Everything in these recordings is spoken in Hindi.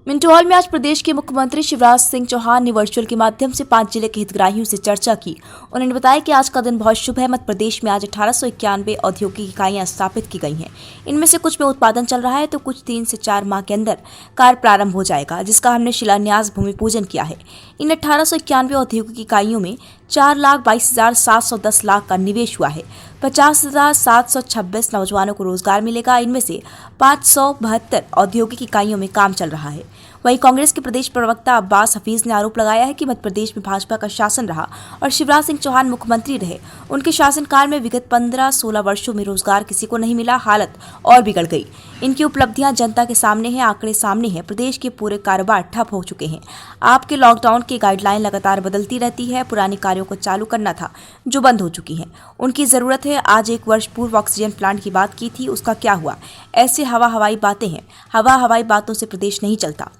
मिंटो हॉल में आज प्रदेश के मुख्यमंत्री शिवराज सिंह चौहान ने वर्चुअल के माध्यम से 5 जिले के हितग्राहियों से चर्चा की। उन्होंने बताया कि आज का दिन बहुत शुभ है। मध्य प्रदेश में आज 1891 औद्योगिक इकाइयां स्थापित की गई हैं। इनमें से कुछ में उत्पादन चल रहा है तो कुछ 3 से 4 माह के अंदर कार्य प्रारंभ हो जाएगा, जिसका हमने शिलान्यास भूमि पूजन किया है। इन 1891 औद्योगिक इकाइयों में 4,22,710 लाख का निवेश हुआ है। 50,726 नौजवानों को रोजगार मिलेगा। इनमें से 572 औद्योगिक इकाइयों में काम चल रहा है। वहीं कांग्रेस के प्रदेश प्रवक्ता अब्बास हफीज ने आरोप लगाया है कि मध्य प्रदेश में भाजपा का शासन रहा और शिवराज सिंह चौहान मुख्यमंत्री रहे। उनके शासनकाल में विगत 15-16 वर्षों में रोजगार किसी को नहीं मिला, हालत और बिगड़ गई। इनकी उपलब्धियां जनता के सामने हैं, आंकड़े सामने हैं। प्रदेश के पूरे कारोबार ठप हो चुके हैं। आपके लॉकडाउन की गाइडलाइन लगातार बदलती रहती है। पुराने कार्यों को चालू करना था जो बंद हो चुकी हैं। उनकी जरूरत है। आज 1 वर्ष पूर्व ऑक्सीजन प्लांट की बात की थी, उसका क्या हुआ? ऐसे हवाई बातें हैं। हवाई बातों से प्रदेश नहीं चलता।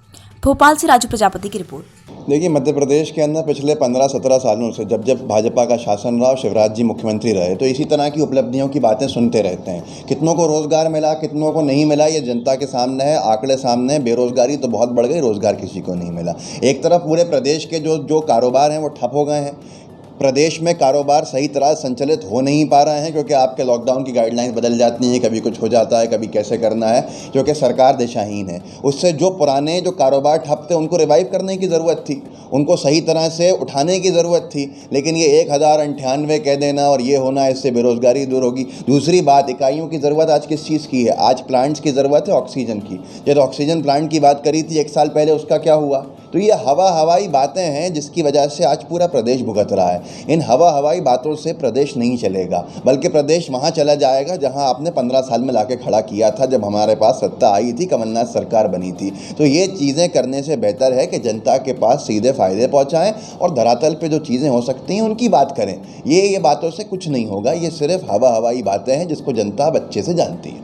भोपाल से राजू प्रजापति की रिपोर्ट। देखिए, मध्य प्रदेश के अंदर पिछले 15-17 सालों से जब भाजपा का शासन रहा और शिवराज जी मुख्यमंत्री रहे, तो इसी तरह की उपलब्धियों की बातें सुनते रहते हैं। कितनों को रोज़गार मिला, कितनों को नहीं मिला, ये जनता के सामने है, आंकड़े सामने हैं। बेरोज़गारी तो बहुत बढ़ गई, रोज़गार किसी को नहीं मिला। एक तरफ पूरे प्रदेश के जो कारोबार हैं वो ठप हो गए हैं। प्रदेश में कारोबार सही तरह संचालित हो नहीं पा रहे हैं, क्योंकि आपके लॉकडाउन की गाइडलाइंस बदल जाती हैं। कभी कुछ हो जाता है, कभी कैसे करना है, क्योंकि सरकार दिशाहीन है। उससे जो पुराने जो कारोबार ठप थे उनको रिवाइव करने की ज़रूरत थी, उनको सही तरह से उठाने की ज़रूरत थी। लेकिन ये 1098 कह देना और ये होना, इससे बेरोज़गारी दूर होगी। दूसरी बात, इकाइयों की ज़रूरत आज किस चीज़ की है? आज प्लांट्स की ज़रूरत है, ऑक्सीजन की। जब ऑक्सीजन प्लांट की बात करी थी 1 साल पहले, उसका क्या हुआ? तो ये हवाई बातें हैं जिसकी वजह से आज पूरा प्रदेश भुगत रहा है। इन हवाई बातों से प्रदेश नहीं चलेगा, बल्कि प्रदेश वहाँ चला जाएगा जहाँ आपने 15 साल में लाके खड़ा किया था, जब हमारे पास सत्ता आई थी, कमलनाथ सरकार बनी थी। तो ये चीज़ें करने से बेहतर है कि जनता के पास सीधे फ़ायदे पहुँचाएँ और धरातल पे जो चीज़ें हो सकती हैं उनकी बात करें। ये बातों से कुछ नहीं होगा। ये सिर्फ हवाई बातें हैं जिसको जनता अच्छे से जानती है।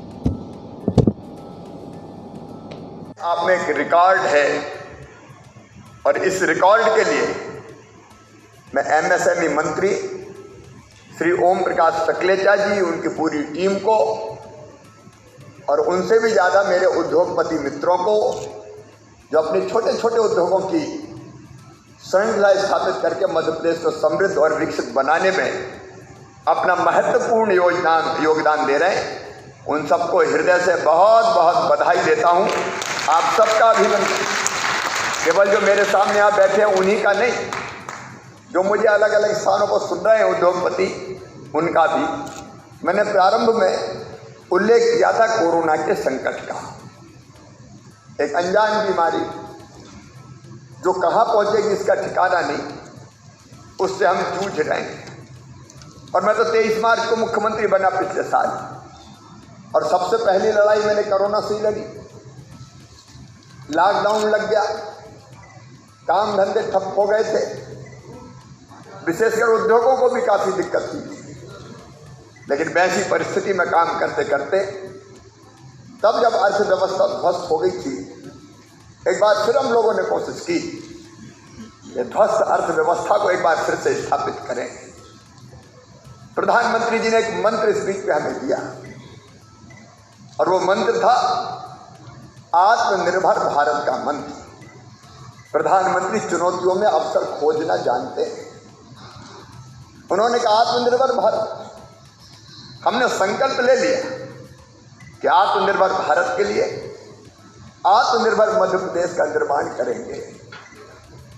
आप में एक रिकॉर्ड है और इस रिकॉर्ड के लिए मैं एमएसएमई मंत्री श्री ओम प्रकाश सकलेचा जी, उनकी पूरी टीम को और उनसे भी ज़्यादा मेरे उद्योगपति मित्रों को, जो अपने छोटे छोटे उद्योगों की श्रृंखला स्थापित करके मध्य प्रदेश को समृद्ध और विकसित बनाने में अपना महत्वपूर्ण योगदान दे रहे हैं, उन सबको हृदय से बहुत बहुत बधाई देता हूँ। आप सबका अभिनंदन। केवल जो मेरे सामने आप बैठे हैं उन्हीं का नहीं, जो मुझे अलग अलग स्थानों पर सुन रहे हैं उद्योगपति, उनका भी। मैंने प्रारंभ में उल्लेख किया था कोरोना के संकट का। एक अनजान बीमारी जो कहाँ पहुँचेगी इसका ठिकाना नहीं, उससे हम जूझ रहे हैं। और मैं तो 23 मार्च को मुख्यमंत्री बना पिछले साल, और सबसे पहली लड़ाई मैंने कोरोना से ही लड़ी। लॉकडाउन लग गया, काम धंधे ठप हो गए थे, विशेषकर उद्योगों को भी काफ़ी दिक्कत थी। लेकिन वैसी परिस्थिति में काम करते करते तब जब अर्थव्यवस्था ध्वस्त हो गई थी, एक बार फिर हम लोगों ने कोशिश की कि ध्वस्त अर्थव्यवस्था को एक बार फिर से स्थापित करें। प्रधानमंत्री जी ने एक मंत्र इस बीच पे हमें दिया, और वो मंत्र था आत्मनिर्भर भारत का मंत्र। प्रधानमंत्री चुनौतियों में अवसर खोजना जानते हैं। उन्होंने कहा आत्मनिर्भर भारत। हमने संकल्प ले लिया कि आत्मनिर्भर भारत के लिए आत्मनिर्भर मध्य प्रदेश का निर्माण करेंगे।